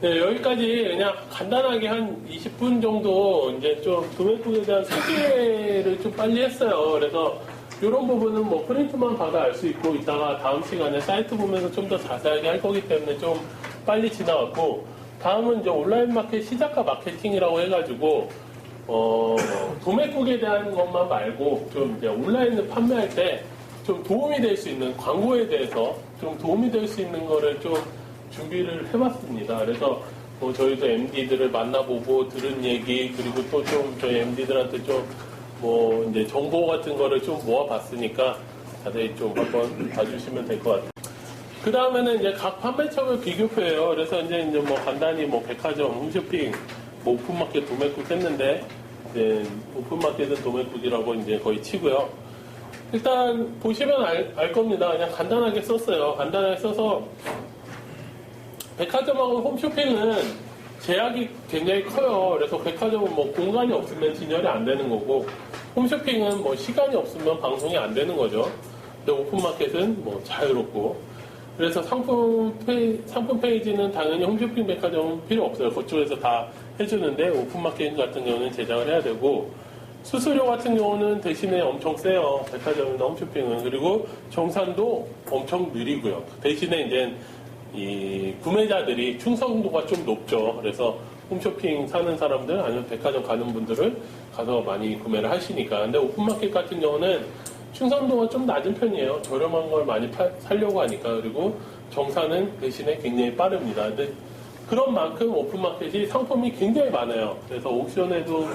네, 여기까지 그냥 간단하게 한 20분 정도 이제 좀 도매국에 대한 소개를 좀 빨리 했어요. 그래서 이런 부분은 뭐 프린트만 받아 알 수 있고 이따가 다음 시간에 사이트 보면서 좀 더 자세하게 할 거기 때문에 좀 빨리 지나갔고, 다음은 이제 온라인 마켓 시작과 마케팅이라고 해가지고 도매국에 대한 것만 말고 좀 이제 온라인을 판매할 때 좀 도움이 될 수 있는 광고에 대해서 좀 도움이 될 수 있는 거를 좀 준비를 해봤습니다. 그래서 뭐 저희도 MD들을 만나보고 들은 얘기, 그리고 또 좀 저희 MD들한테 좀 뭐 이제 정보 같은 거를 좀 모아봤으니까 자세히 좀 한번 봐주시면 될 것 같아요. 그 다음에는 이제 각 판매처를 비교표예요. 그래서 이제 뭐 간단히 뭐 백화점, 홈쇼핑, 뭐 오픈마켓, 도매국 했는데, 이제 오픈마켓은 도매국이라고 이제 거의 치고요. 일단 보시면 알 겁니다. 그냥 간단하게 썼어요. 간단하게 써서 백화점하고 홈쇼핑은 제약이 굉장히 커요. 그래서 백화점은 뭐 공간이 없으면 진열이 안 되는 거고, 홈쇼핑은 뭐 시간이 없으면 방송이 안 되는 거죠. 근데 오픈마켓은 뭐 자유롭고, 그래서 상품 페이지는 당연히 홈쇼핑 백화점은 필요 없어요. 그쪽에서 다 해주는데, 오픈마켓 같은 경우는 제작을 해야 되고, 수수료 같은 경우는 대신에 엄청 세요. 백화점이나 홈쇼핑은. 그리고 정산도 엄청 느리고요. 대신에 이제 이 구매자들이 충성도가 좀 높죠. 그래서 홈쇼핑 사는 사람들 아니면 백화점 가는 분들을 가서 많이 구매를 하시니까. 근데 오픈마켓 같은 경우는 충성도가 좀 낮은 편이에요. 저렴한 걸 많이 사려고 하니까. 그리고 정산은 대신에 굉장히 빠릅니다. 근데 그런 만큼 오픈마켓이 상품이 굉장히 많아요. 그래서 옥션에도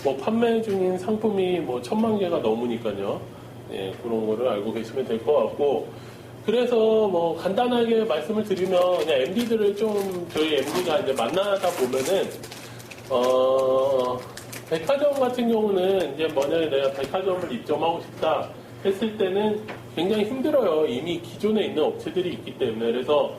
뭐 판매 중인 상품이 뭐 1000만 개가 넘으니까요. 예, 그런 거를 알고 계시면 될 것 같고, 그래서 뭐 간단하게 말씀을 드리면 그냥 MD들을 좀 저희 MD가 이제 만나다 보면은 백화점 같은 경우는 이제 만약에 내가 백화점을 입점하고 싶다 했을 때는 굉장히 힘들어요. 이미 기존에 있는 업체들이 있기 때문에. 그래서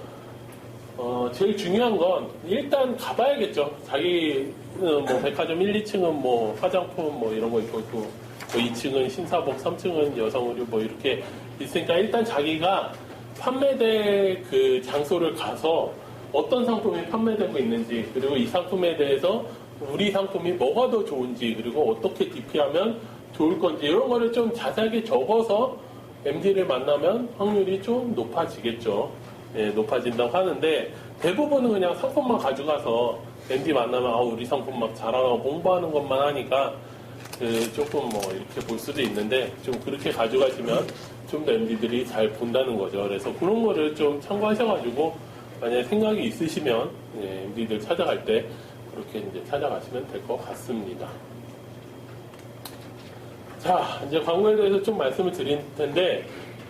제일 중요한 건 일단 가봐야겠죠. 자기 뭐 백화점 1, 2층은 뭐 화장품 뭐 이런 거 있고 있고, 뭐 2층은 신사복, 3층은 여성의류 뭐 이렇게 있으니까 일단 자기가 판매될 그 장소를 가서 어떤 상품이 판매되고 있는지, 그리고 이 상품에 대해서 우리 상품이 뭐가 더 좋은지, 그리고 어떻게 DP하면 좋을 건지 이런 거를 좀 자세하게 적어서 MD를 만나면 확률이 좀 높아지겠죠. 예, 높아진다고 하는데, 대부분은 그냥 상품만 가져가서 MD 만나면 우리 상품 막 자랑하고 홍보하는 것만 하니까 조금 뭐 이렇게 볼 수도 있는데, 좀 그렇게 가져가시면 좀 더 MD들이 잘 본다는 거죠. 그래서 그런 거를 좀 참고하셔가지고 만약에 생각이 있으시면 MD들 찾아갈 때 그렇게 이제 찾아가시면 될 것 같습니다. 자, 이제 광고에 대해서 좀 말씀을 드릴 텐데,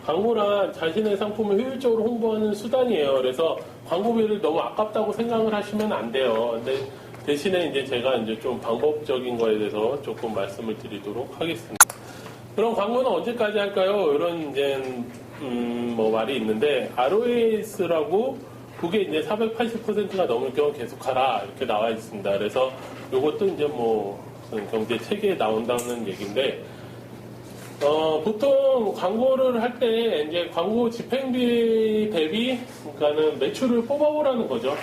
광고란 자신의 상품을 효율적으로 홍보하는 수단이에요. 그래서 광고비를 너무 아깝다고 생각을 하시면 안 돼요. 근데 대신에 이제 제가 이제 좀 방법적인 거에 대해서 조금 말씀을 드리도록 하겠습니다. 그럼 광고는 언제까지 할까요? 이런 이제 뭐 말이 있는데, ROAS라고 그게 이제 480%가 넘을 경우 계속하라 이렇게 나와 있습니다. 그래서 이것도 이제 뭐 경제 체계에 나온다는 얘기인데, 보통 광고를 할 때 이제 광고 집행비 대비, 그러니까는 매출을 뽑아보라는 거죠.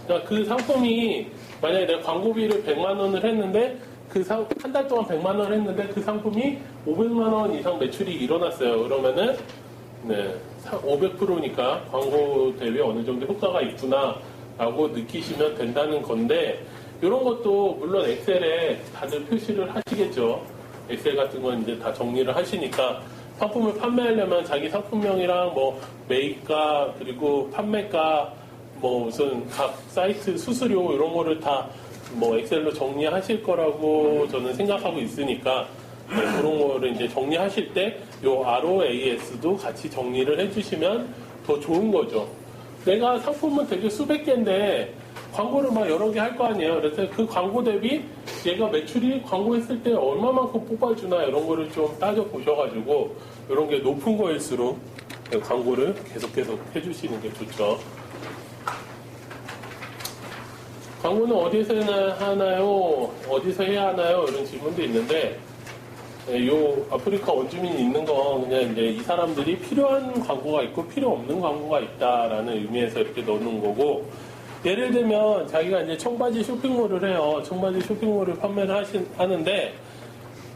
그러니까 그 상품이 만약에 내가 광고비를 100만 원을 했는데 한 달 동안 100만 원을 했는데 그 상품이 500만 원 이상 매출이 일어났어요. 그러면은 500%니까 광고 대비 어느 정도 효과가 있구나라고 느끼시면 된다는 건데, 이런 것도 물론 엑셀에 다들 표시를 하시겠죠. 엑셀 같은 건 이제 다 정리를 하시니까, 상품을 판매하려면 자기 상품명이랑 뭐 매입가, 그리고 판매가, 뭐 무슨 각 사이트 수수료 이런 거를 다 뭐 엑셀로 정리하실 거라고 저는 생각하고 있으니까, 그런 거를 이제 정리하실 때 요 ROAS도 같이 정리를 해주시면 더 좋은 거죠. 내가 상품은 되게 수백 개인데 광고를 막 여러 개 할 거 아니에요. 그래서 그 광고 대비 얘가 매출이 광고했을 때 얼마만큼 뽑아주나 이런 거를 좀 따져 보셔가지고, 이런 게 높은 거일수록 광고를 계속 해주시는 게 좋죠. 광고는 어디서 하나요? 어디서 해야 하나요? 이런 질문도 있는데, 요 아프리카 원주민이 있는 건 그냥 이제 이 사람들이 필요한 광고가 있고 필요 없는 광고가 있다라는 의미에서 이렇게 넣는 거고, 예를 들면 자기가 이제 청바지 쇼핑몰을 해요. 청바지 쇼핑몰을 판매를 하는데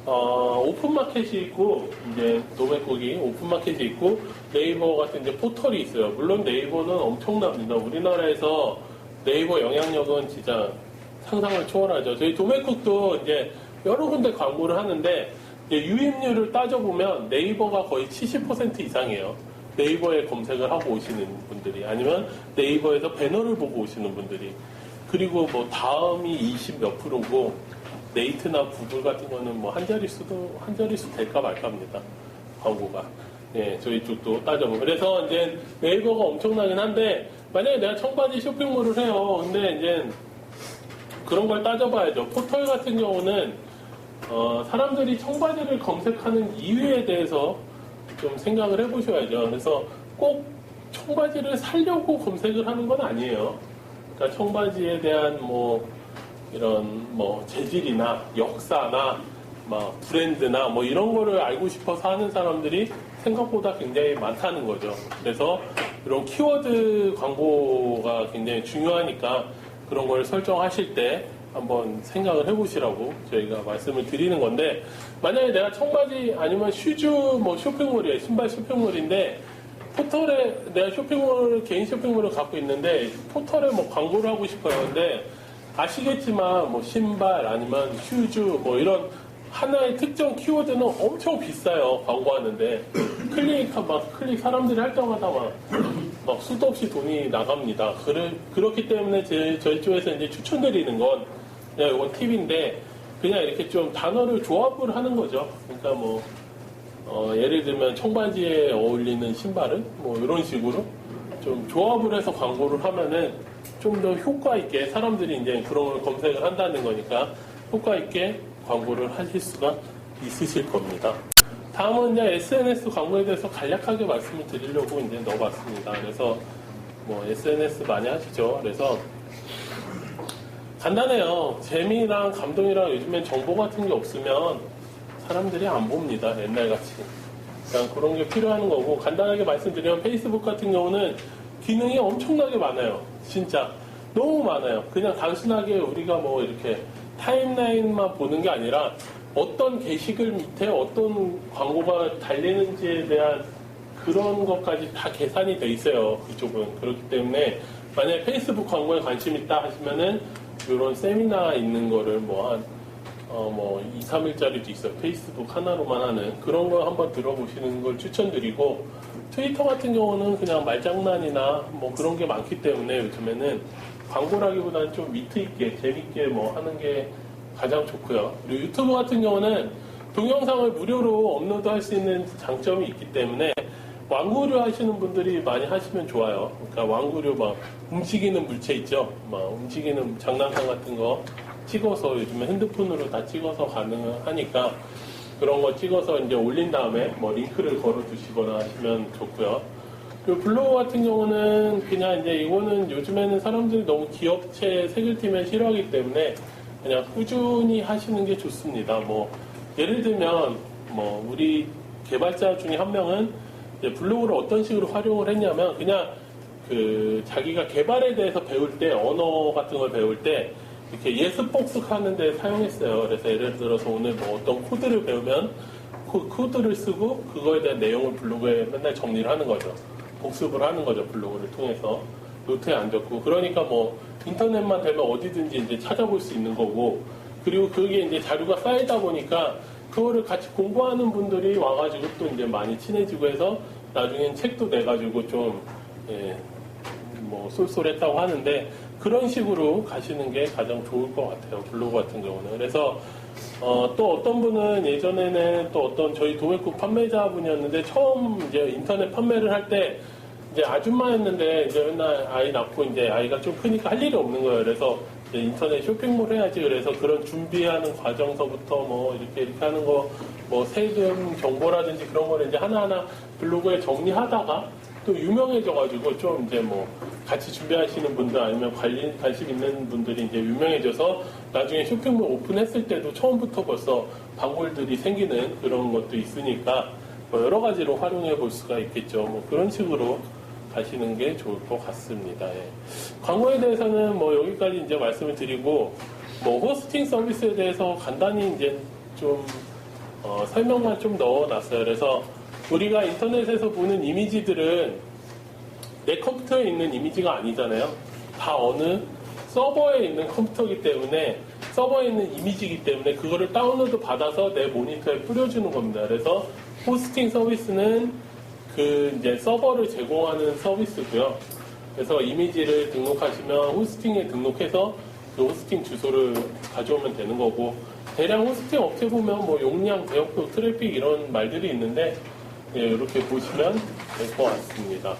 오픈마켓이 있고 이제 도매국이 오픈마켓이 있고 네이버 같은 이제 포털이 있어요. 물론 네이버는 엄청납니다. 우리나라에서 네이버 영향력은 진짜 상상을 초월하죠. 저희 도매국도 이제 여러 군데 광고를 하는데 이제 유입률을 따져보면 네이버가 거의 70% 이상이에요. 네이버에 검색을 하고 오시는 분들이 아니면 네이버에서 배너를 보고 오시는 분들이 그리고 뭐 다음이 20 몇 프로고 네이트나 구글 같은 거는 뭐 한 자릿수 될까 말까입니다. 광고가. 예, 저희 쪽도 따져보면. 그래서 이제 네이버가 엄청나긴 한데 만약에 내가 청바지 쇼핑몰을 해요. 근데 이제 그런 걸 따져봐야죠. 포털 같은 경우는 사람들이 청바지를 검색하는 이유에 대해서 좀 생각을 해보셔야죠. 그래서 꼭 청바지를 사려고 검색을 하는 건 아니에요. 그러니까 청바지에 대한 뭐 이런 뭐 재질이나 역사나 뭐 브랜드나 뭐 이런 거를 알고 싶어서 하는 사람들이 생각보다 굉장히 많다는 거죠. 그래서 이런 키워드 광고가 굉장히 중요하니까 그런 걸 설정하실 때 한번 생각을 해보시라고 저희가 말씀을 드리는 건데 만약에 내가 청바지 아니면 슈즈 뭐 쇼핑몰이에요. 신발 쇼핑몰인데 포털에 내가 개인 쇼핑몰을 갖고 있는데 포털에 뭐 광고를 하고 싶어요. 근데 아시겠지만 뭐 신발 아니면 슈즈 뭐 이런 하나의 특정 키워드는 엄청 비싸요. 광고하는데 클릭 사람들이 할 때마다 막 수도 없이 돈이 나갑니다. 그렇기 때문에 저희 쪽에서 이제 추천드리는 건 그냥 이건 팁인데 그냥 이렇게 좀 단어를 조합을 하는 거죠. 그러니까 뭐 예를 들면 청바지에 어울리는 신발은 뭐 이런 식으로 좀 조합을 해서 광고를 하면은 좀 더 효과 있게 사람들이 이제 그런 걸 검색을 한다는 거니까 효과 있게 광고를 하실 수가 있으실 겁니다. 다음은 이제 SNS 광고에 대해서 간략하게 말씀을 드리려고 이제 넣어봤습니다. 그래서 뭐 SNS 많이 하시죠. 그래서 간단해요. 재미랑 감동이랑 요즘엔 정보 같은 게 없으면 사람들이 안 봅니다. 옛날같이. 그러니까 그런 게 필요한 거고 간단하게 말씀드리면 페이스북 같은 경우는 기능이 엄청나게 많아요. 진짜 너무 많아요. 그냥 단순하게 우리가 뭐 이렇게 타임라인만 보는 게 아니라 어떤 게시글 밑에 어떤 광고가 달리는지에 대한 그런 것까지 다 계산이 돼 있어요. 그쪽은. 그렇기 때문에 만약에 페이스북 광고에 관심 있다 하시면은 이런 세미나 있는 거를 뭐 2, 3일짜리도 있어요. 페이스북 하나로만 하는 그런 거 한번 들어보시는 걸 추천드리고 트위터 같은 경우는 그냥 말장난이나 뭐 그런 게 많기 때문에 요즘에는 광고라기보다는 좀 위트 있게 재밌게 뭐 하는 게 가장 좋고요. 그리고 유튜브 같은 경우는 동영상을 무료로 업로드할 수 있는 장점이 있기 때문에 완구류 하시는 분들이 많이 하시면 좋아요. 그러니까 완구류 막 움직이는 물체 있죠. 막 움직이는 장난감 같은 거 찍어서 요즘에 핸드폰으로 다 찍어서 가능하니까 그런 거 찍어서 이제 올린 다음에 뭐 링크를 걸어 두시거나 하시면 좋고요. 그리고 블로그 같은 경우는 그냥 이제 이거는 요즘에는 사람들이 너무 기업체 세글팀에 싫어하기 때문에 그냥 꾸준히 하시는 게 좋습니다. 뭐 예를 들면 뭐 우리 개발자 중에 한 명은 이제 블로그를 어떤 식으로 활용을 했냐면 그냥 그 자기가 개발에 대해서 배울 때 언어 같은 걸 배울 때 이렇게 예스복스 하는데 사용했어요. 그래서 예를 들어서 오늘 뭐 어떤 코드를 배우면 코드를 쓰고 그거에 대한 내용을 블로그에 맨날 정리를 하는 거죠. 복습을 하는 거죠. 블로그를 통해서 노트에 안 적고 그러니까 뭐 인터넷만 되면 어디든지 이제 찾아볼 수 있는 거고 그리고 그게 이제 자료가 쌓이다 보니까 그거를 같이 공부하는 분들이 와가지고 또 이제 많이 친해지고 해서 나중엔 책도 내가지고 좀 뭐 쏠쏠했다고 하는데 그런 식으로 가시는 게 가장 좋을 것 같아요. 블로그 같은 경우는. 그래서 또 어떤 분은 예전에는 또 어떤 저희 도매국 판매자분이었는데 처음 이제 인터넷 판매를 할 때 이제 아줌마였는데 이제 맨날 아이 낳고 이제 아이가 좀 크니까 할 일이 없는 거예요. 그래서 이제 인터넷 쇼핑몰 해야지. 그래서 그런 준비하는 과정서부터 뭐 이렇게 하는 거 뭐 세금 정보라든지 그런 거를 이제 하나하나 블로그에 정리하다가 또 유명해져가지고 좀 이제 뭐 같이 준비하시는 분들 아니면 관심 있는 분들이 이제 유명해져서 나중에 쇼핑몰 오픈했을 때도 처음부터 벌써 방울들이 생기는 그런 것도 있으니까 뭐 여러 가지로 활용해 볼 수가 있겠죠. 뭐 그런 식으로 가시는 게 좋을 것 같습니다. 예. 광고에 대해서는 뭐 여기까지 이제 말씀을 드리고, 뭐 호스팅 서비스에 대해서 간단히 이제 좀 설명만 좀 넣어놨어요. 그래서 우리가 인터넷에서 보는 이미지들은 내 컴퓨터에 있는 이미지가 아니잖아요. 다 어느 서버에 있는 컴퓨터이기 때문에, 서버에 있는 이미지이기 때문에 그거를 다운로드 받아서 내 모니터에 뿌려주는 겁니다. 그래서 호스팅 서비스는 그 이제 서버를 제공하는 서비스고요. 그래서 이미지를 등록하시면 호스팅에 등록해서 그 호스팅 주소를 가져오면 되는 거고, 대량 호스팅 업체 보면 뭐 용량, 대역폭, 트래픽 이런 말들이 있는데, 예, 이렇게 보시면 될 것 같습니다.